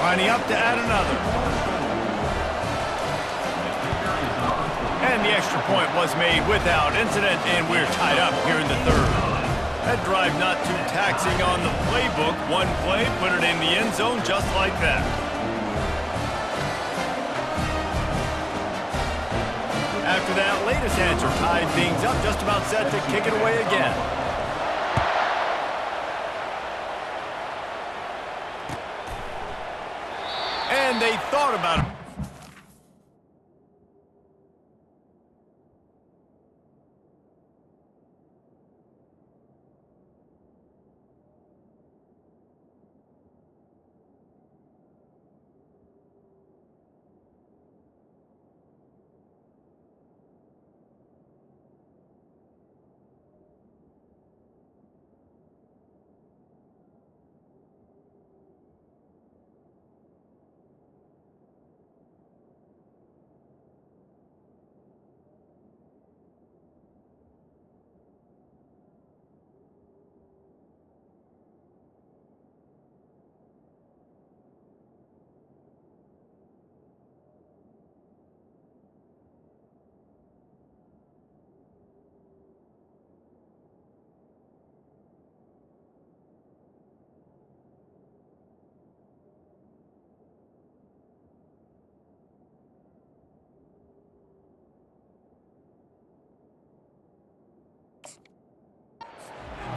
Lining up to add another. And the extra point was made without incident, and we're tied up here in the third. That drive not too taxing on the playbook. One play, put it in the end zone just like that. After that latest answer tied things up, just about set to kick it away again. And they thought about it.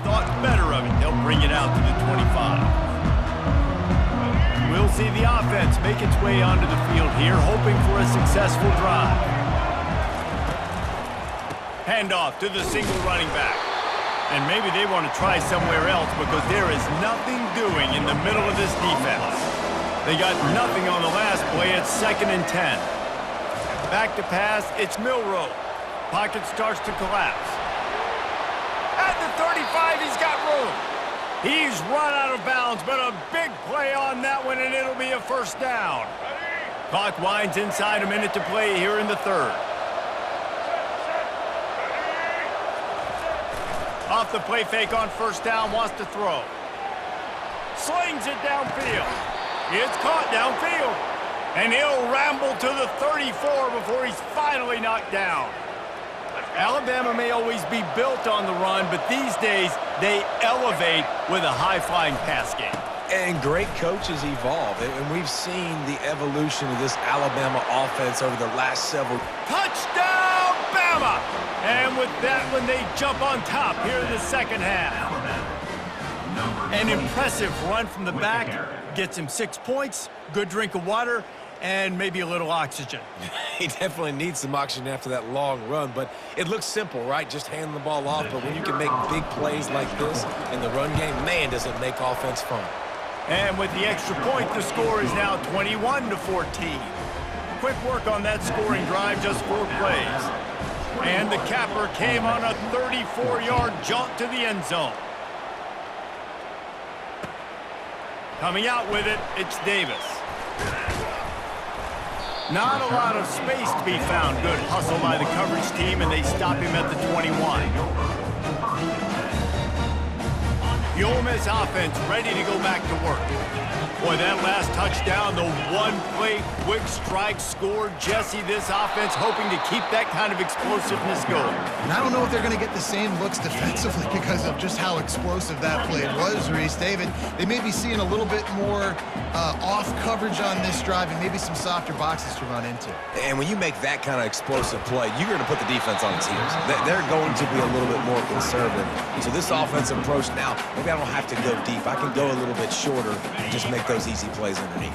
Thought better of it. They'll bring it out to the 25. We'll see the offense make its way onto the field here, hoping for a successful drive. Handoff to the single running back. And maybe they want to try somewhere else because there is nothing doing in the middle of this defense. They got nothing on the last play. It's 2nd and 10. Back to pass, it's Milroe. Pocket starts to collapse. At the 35, he's got room. He's run out of bounds, but a big play on that one, and it'll be a first down. Clock winds inside, a minute to play here in the third. Off the play fake on first down, wants to throw. Slings it downfield. It's caught downfield. And he'll ramble to the 34 before he's finally knocked down. Alabama may always be built on the run, but these days they elevate with a high-flying pass game. And great coaches evolve, and we've seen the evolution of this Alabama offense over the last several. Touchdown, Bama! And with that one, they jump on top here in the second half. An impressive run from the back, gets him 6 points, good drink of water, and maybe a little oxygen. He definitely needs some oxygen after that long run, but it looks simple, right? Just hand the ball off, but when you can make big plays like this in the run game, man, does it make offense fun. And with the extra point, the score is now 21-14. Quick work on that scoring drive, just 4 plays. And the capper came on a 34-yard jaunt to the end zone. Coming out with it, it's Davis. Not a lot of space to be found. Good hustle by the coverage team, and they stop him at the 21. The Ole Miss offense ready to go back to work. Boy, that last touchdown, the one-play quick strike score. Jesse, this offense hoping to keep that kind of explosiveness going. And I don't know if they're going to get the same looks defensively because of just how explosive that play was, Reese. David, they may be seeing a little bit more off coverage on this drive and maybe some softer boxes to run into. And when you make that kind of explosive play, you're going to put the defense on its heels. They're going to be a little bit more conservative. So this offensive approach now, maybe I don't have to go deep. I can go a little bit shorter and just make those easy plays underneath.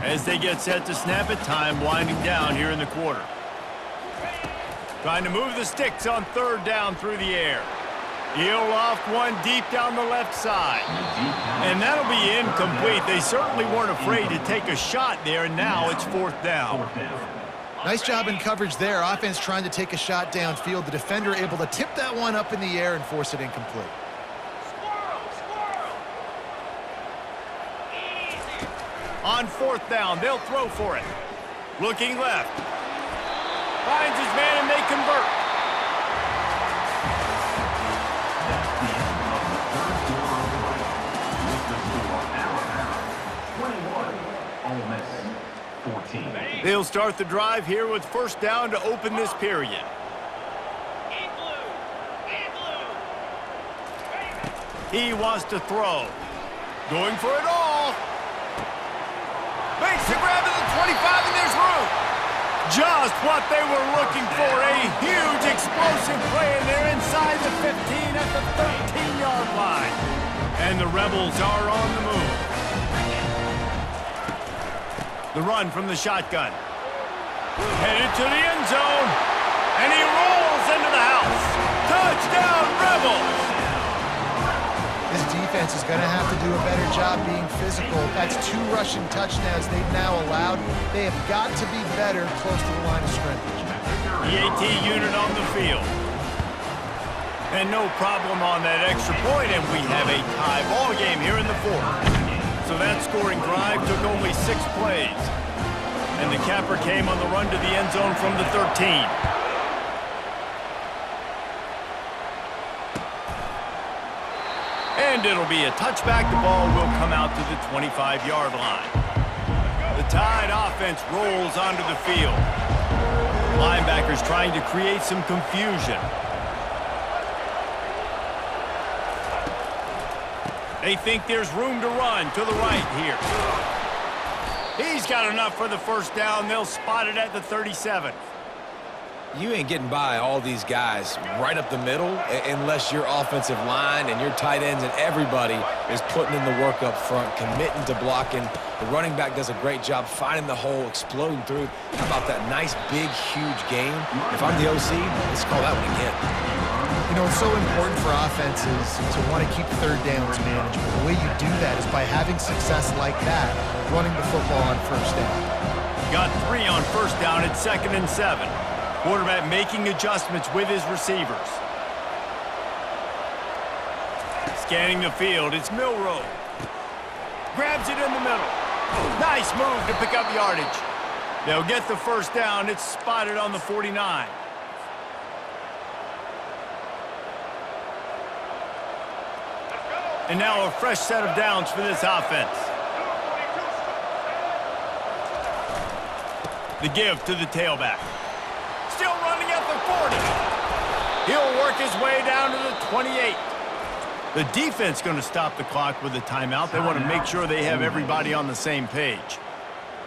As they get set to snap it, time winding down here in the quarter. Trying to move the sticks on third down through the air. He'll loft one deep down the left side. And that'll be incomplete. They certainly weren't afraid to take a shot there, and now it's 4th down. Nice job in coverage there. Offense trying to take a shot downfield. The defender able to tip that one up in the air and force it incomplete. On 4th down, they'll throw for it. Looking left. Finds his man, and they convert. They'll start the drive here with first down to open this period. He wants to throw. Going for it all. Makes the grab to the 25, and there's room. Just what they were looking for. A huge explosive play, and they're inside the 15 at the 13-yard line. And the Rebels are on the move. The run from the shotgun. Headed to the end zone. And he rolls into the house. Touchdown, Rebels! This defense is going to have to do a better job being physical. That's 2 rushing touchdowns they've now allowed. They have got to be better close to the line of scrimmage. The AT unit on the field. And no problem on that extra point, and we have a tie ball game here in the 4th. So that scoring drive took only 6 plays. And the capper came on the run to the end zone from the 13. And it'll be a touchback. The ball will come out to the 25-yard line. The Tide offense rolls onto the field. Linebackers trying to create some confusion. They think there's room to run to the right here. He's got enough for the first down. They'll spot it at the 37. You ain't getting by all these guys right up the middle unless your offensive line and your tight ends and everybody is putting in the work up front, committing to blocking. The running back does a great job finding the hole, exploding through. How about that nice, big, huge game? If I'm the OC, let's call that one again. You know, it's so important for offenses to want to keep third downs manageable. The way you do that is by having success like that, running the football on first down. Got 3 on first down at 2nd and 7. Quarterback making adjustments with his receivers. Scanning the field, it's Milroe. Grabs it in the middle. Nice move to pick up yardage. They'll get the first down. It's spotted on the 49. And now a fresh set of downs for this offense. The give to the tailback. Still running at the 40. He'll work his way down to the 28. The defense going to stop the clock with a timeout. They want to make sure they have everybody on the same page.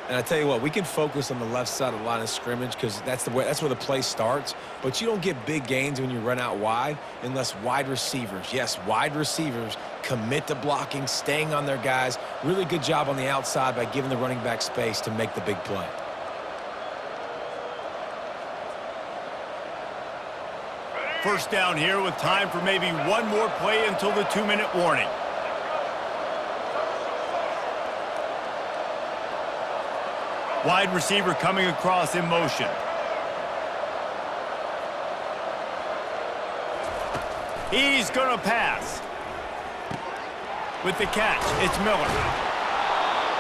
And I tell you what, we can focus on the left side of the line of scrimmage because that's where the play starts. But you don't get big gains when you run out wide unless wide receivers, yes, wide receivers, commit to blocking, staying on their guys. Really good job on the outside by giving the running back space to make the big play. First down here with time for maybe one more play until the 2-minute warning. Wide receiver coming across in motion. He's going to pass. With the catch, it's Miller.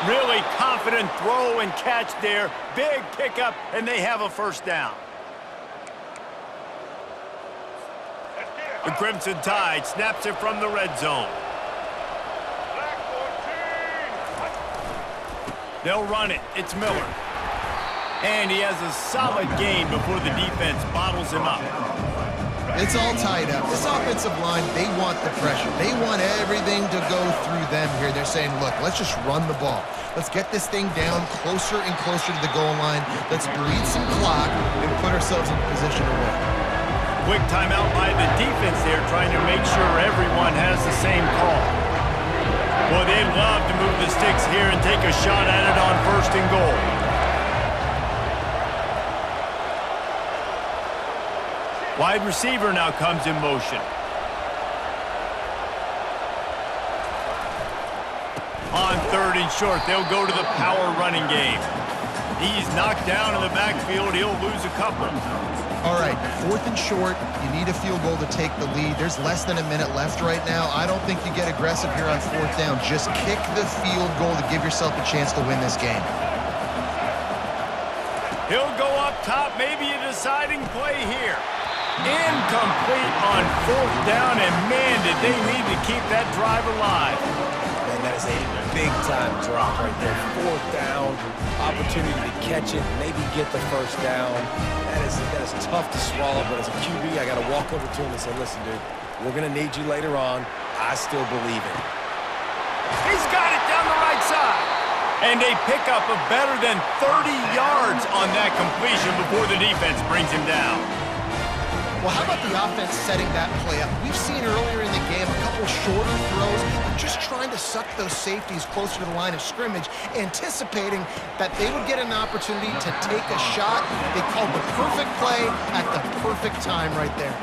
Really confident throw and catch there. Big pickup, and they have a first down. The Crimson Tide snaps it from the red zone. They'll run it. It's Miller. And he has a solid gain before the defense bottles him up. It's all tied up. This offensive line, they want the pressure. They want everything to go through them here. They're saying, look, let's just run the ball. Let's get this thing down closer and closer to the goal line. Let's bleed some clock and put ourselves in position to win. Quick timeout by the defense there, trying to make sure everyone has the same call. Boy, they'd love to move the sticks here and take a shot at it on 1st and goal. Wide receiver now comes in motion. On 3rd and short, they'll go to the power running game. He's knocked down in the backfield. He'll lose a couple. All right, 4th and short, you need a field goal to take the lead. There's less than a minute left right now. I don't think you get aggressive here on 4th down. Just kick the field goal to give yourself a chance to win this game. He'll go up top, maybe a deciding play here. Incomplete on 4th down, and man, did they need to keep that drive alive. And that is a big-time drop right there. 4th down, opportunity to catch it, maybe get the first down. That is tough to swallow, but as a QB, I got to walk over to him and say, listen, dude, we're going to need you later on. I still believe in it. He's got it down the right side. And a pickup of better than 30 yards on that completion before the defense brings him down. Well, how about the offense setting that play up? We've seen earlier in the game a couple shorter throws, just trying to suck those safeties closer to the line of scrimmage, anticipating that they would get an opportunity to take a shot. They called the perfect play at the perfect time right there.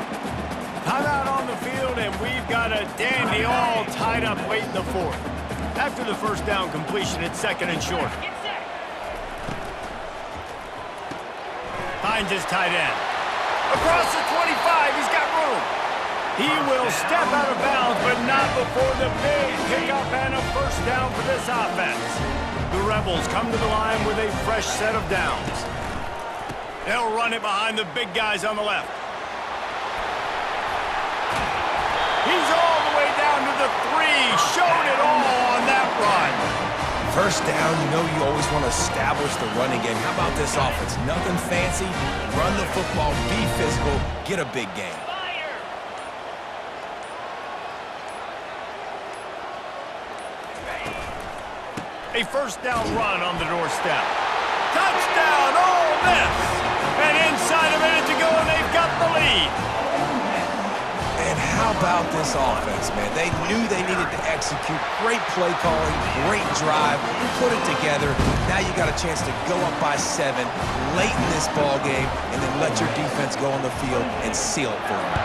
Timeout on the field, and we've got a dandy all tied up late in the 4th. After the first down completion, it's 2nd and short. Finds his tight end. Across the 25, he's got room. He will step out of bounds, but not before the big pickup and a first down for this offense. The Rebels come to the line with a fresh set of downs. They'll run it behind the big guys on the left. He's all the way down to the 3, showed it all on that run. First down, you know you always want to establish the running game. How about this offense? Nothing fancy. Run the football, be physical, get a big gain. A first down run on the doorstep. Touchdown, Ole Miss! And inside a minute to go, and they've got the lead. And how about this offense, man? They knew they needed to execute. Great play calling, great drive, put it together. Now you got a chance to go up by 7 late in this ball game and then let your defense go on the field and seal it for you.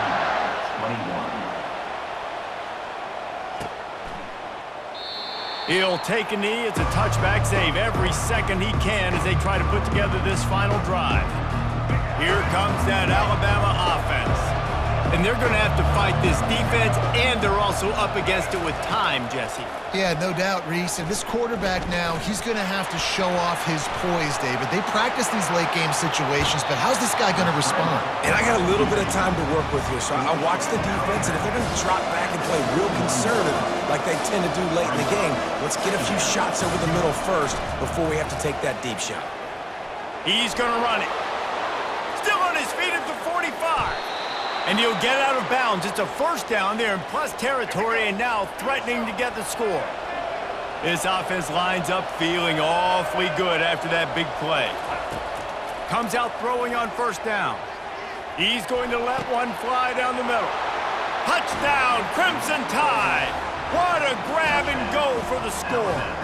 21. He'll take a knee. It's a touchback save every second he can as they try to put together this final drive. Here comes that Alabama offense. And they're going to have to fight this defense, and they're also up against it with time, Jesse. Yeah, no doubt, Reese. And this quarterback now, he's going to have to show off his poise, David. They practice these late-game situations, but how's this guy going to respond? And I got a little bit of time to work with here, so I watch the defense, and if they're going to drop back and play real conservative like they tend to do late in the game, let's get a few shots over the middle first before we have to take that deep shot. He's going to run it. Still on his feet at the 45. And he'll get out of bounds. It's a first down there in plus territory, and now threatening to get the score. This offense lines up feeling awfully good after that big play. Comes out throwing on first down. He's going to let one fly down the middle. Touchdown, Crimson Tide. What a grab and go for the score.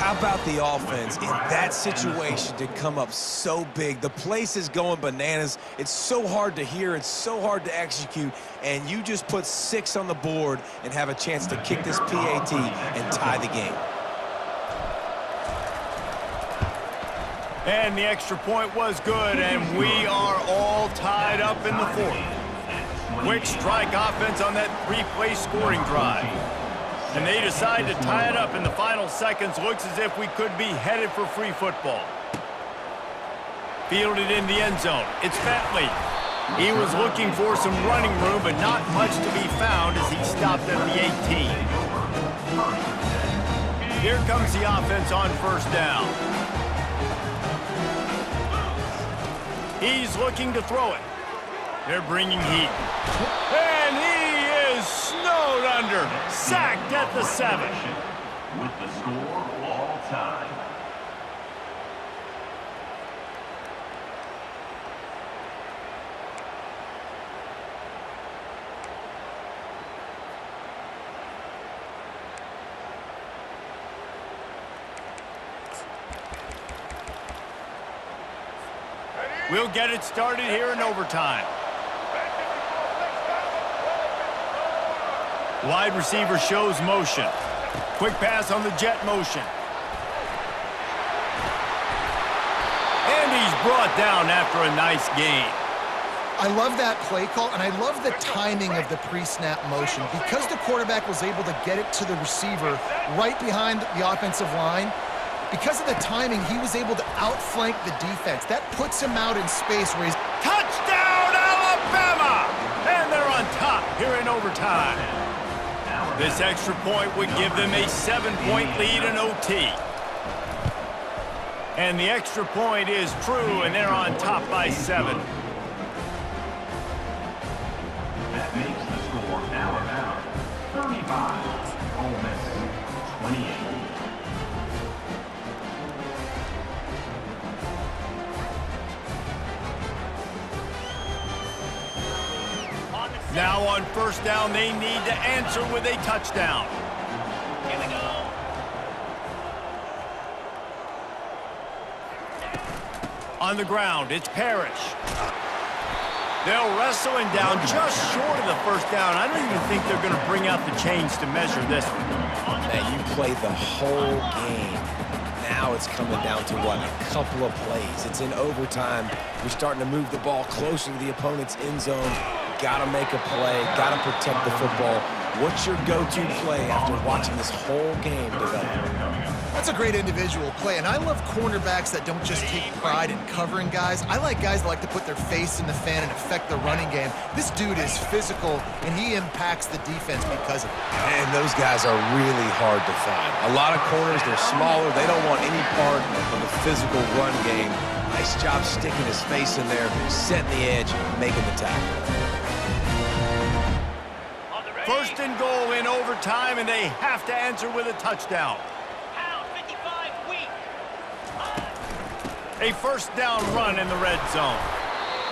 How about the offense in that situation to come up so big? The place is going bananas. It's so hard to hear. It's so hard to execute. And you just put 6 on the board and have a chance to kick this PAT and tie the game. And the extra point was good, and we are all tied up in the 4th. Quick strike offense on that 3-play scoring drive. And they decide to tie it up in the final seconds. Looks as if we could be headed for free football. Fielded in the end zone. It's Bentley. He was looking for some running room, but not much to be found as he stopped at the 18. Here comes the offense on first down. He's looking to throw it. They're bringing heat. And he is snowed under. Sacked at the 7. With the score all time. We'll get it started here in overtime. Wide receiver shows motion. Quick pass on the jet motion. And he's brought down after a nice gain. I love that play call, and I love the timing of the pre-snap motion. Because the quarterback was able to get it to the receiver right behind the offensive line, because of the timing, he was able to outflank the defense. That puts him out in space where he's... Touchdown, Alabama! And they're on top here in overtime. This extra point would give them a 7-point lead in OT. And the extra point is true, and they're on top by 7. That makes the score Alabama 35, Ole Miss 28. Now on first down, they need to answer with a touchdown. Here we go. On the ground, it's Parrish. They'll wrestle him down just short of the first down. I don't even think they're going to bring out the chains to measure this one. Man, you play the whole game. Now it's coming down to what? A couple of plays. It's in overtime. You're starting to move the ball closer to the opponent's end zone. Got to make a play. Got to protect the football. What's your go-to play after watching this whole game develop? That's a great individual play, and I love cornerbacks that don't just take pride in covering guys. I like guys that like to put their face in the fan and affect the running game. This dude is physical, and he impacts the defense because of it. And those guys are really hard to find. A lot of corners, they're smaller. They don't want any part of the physical run game. Nice job sticking his face in there, setting the edge, making the tackle. First and goal in overtime, and they have to answer with a touchdown. A first down run in the red zone.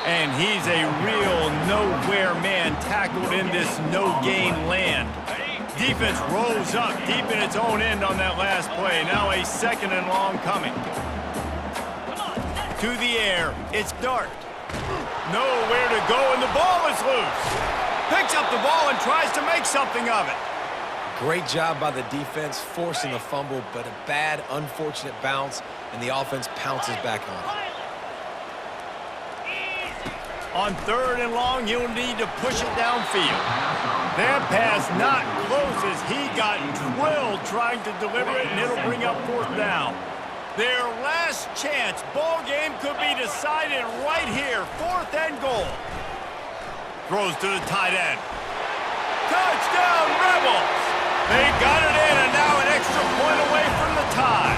And he's a real nowhere man tackled in this no-gain land. Defense rose up deep in its own end on that last play. Now a second and long coming. To the air, it's Dart. Nowhere to go, and the ball is loose. Picks up the ball and tries to make something of it. Great job by the defense, forcing the fumble, but a bad, unfortunate bounce, and the offense pounces back on it. On third and long, he'll need to push it downfield. That pass not close as he got drilled trying to deliver it, and it'll bring up fourth down. Their last chance. Ball game could be decided right here. Fourth and goal. Throws to the tight end. Touchdown, Rebels! They got it in, and now an extra point away from the tie.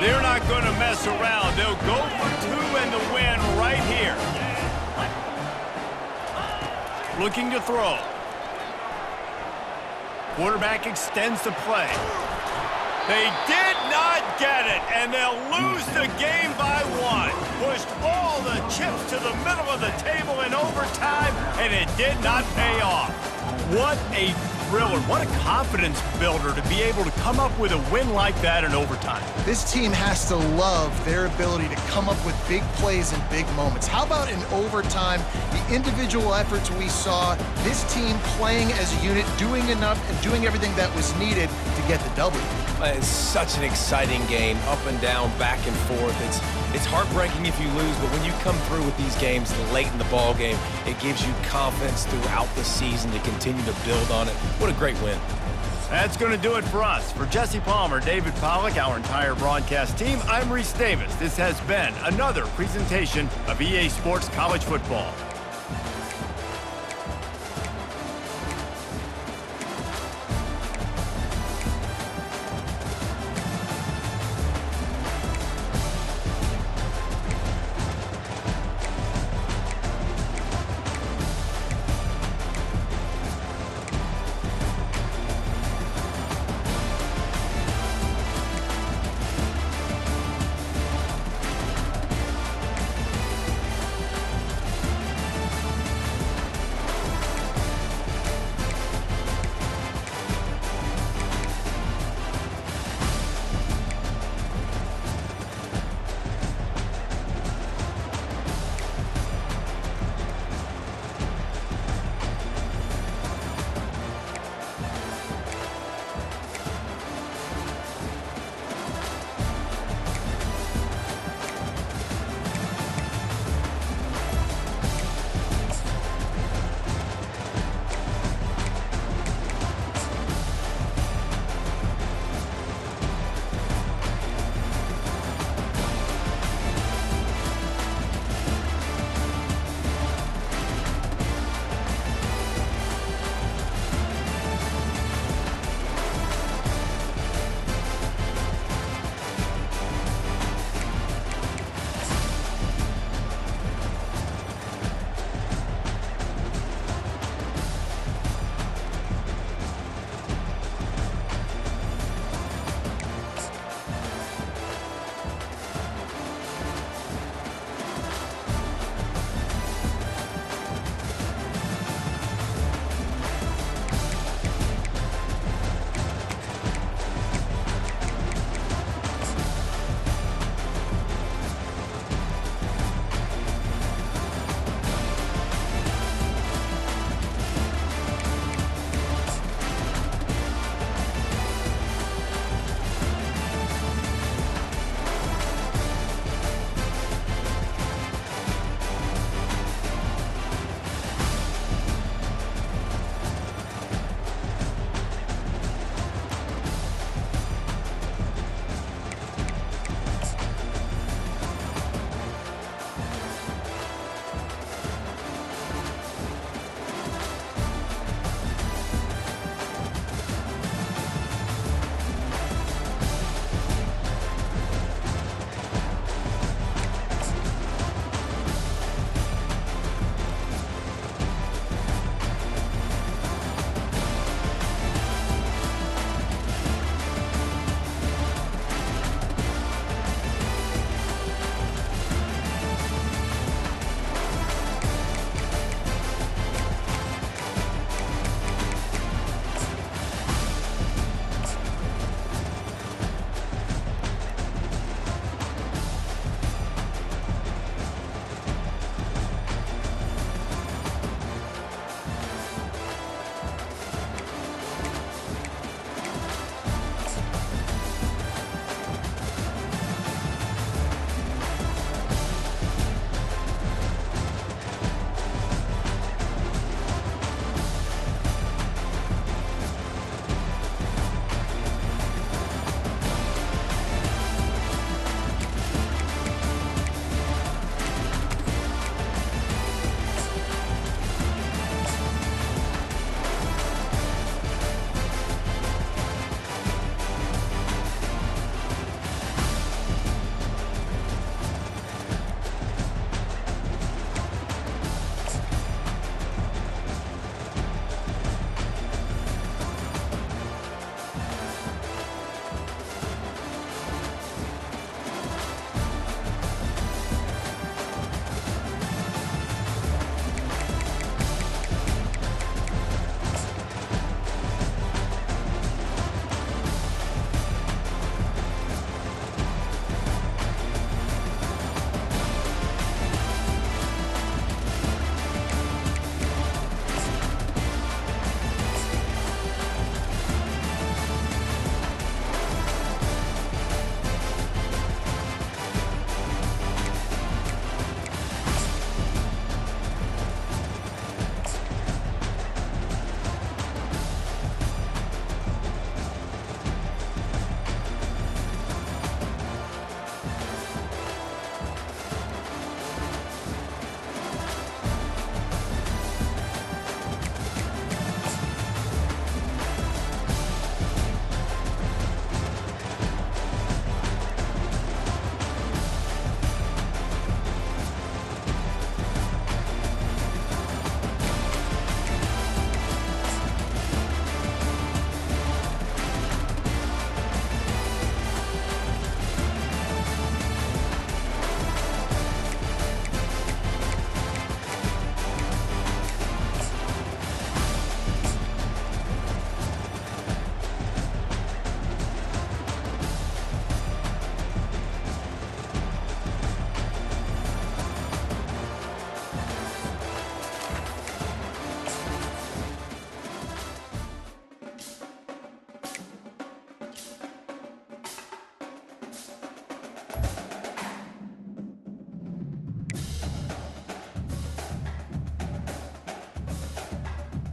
They're not going to mess around. They'll go for two and the win right here. Looking to throw. Quarterback extends the play. They did not get it, and they'll lose the game by 1. Pushed all the chips to the middle of the table in overtime, and it did not pay off. What a thriller. What a confidence builder to be able to come up with a win like that in overtime. This team has to love their ability to come up with big plays in big moments. How about in overtime, the individual efforts we saw, this team playing as a unit, doing enough and doing everything that was needed to get the W. It's such an exciting game, up and down, back and forth. It's heartbreaking if you lose, but when you come through with these games late in the ball game, it gives you confidence throughout the season to continue to build on it. What a great win. That's going to do it for us. For Jesse Palmer, David Pollack, our entire broadcast team, I'm Reese Davis. This has been another presentation of EA Sports College Football.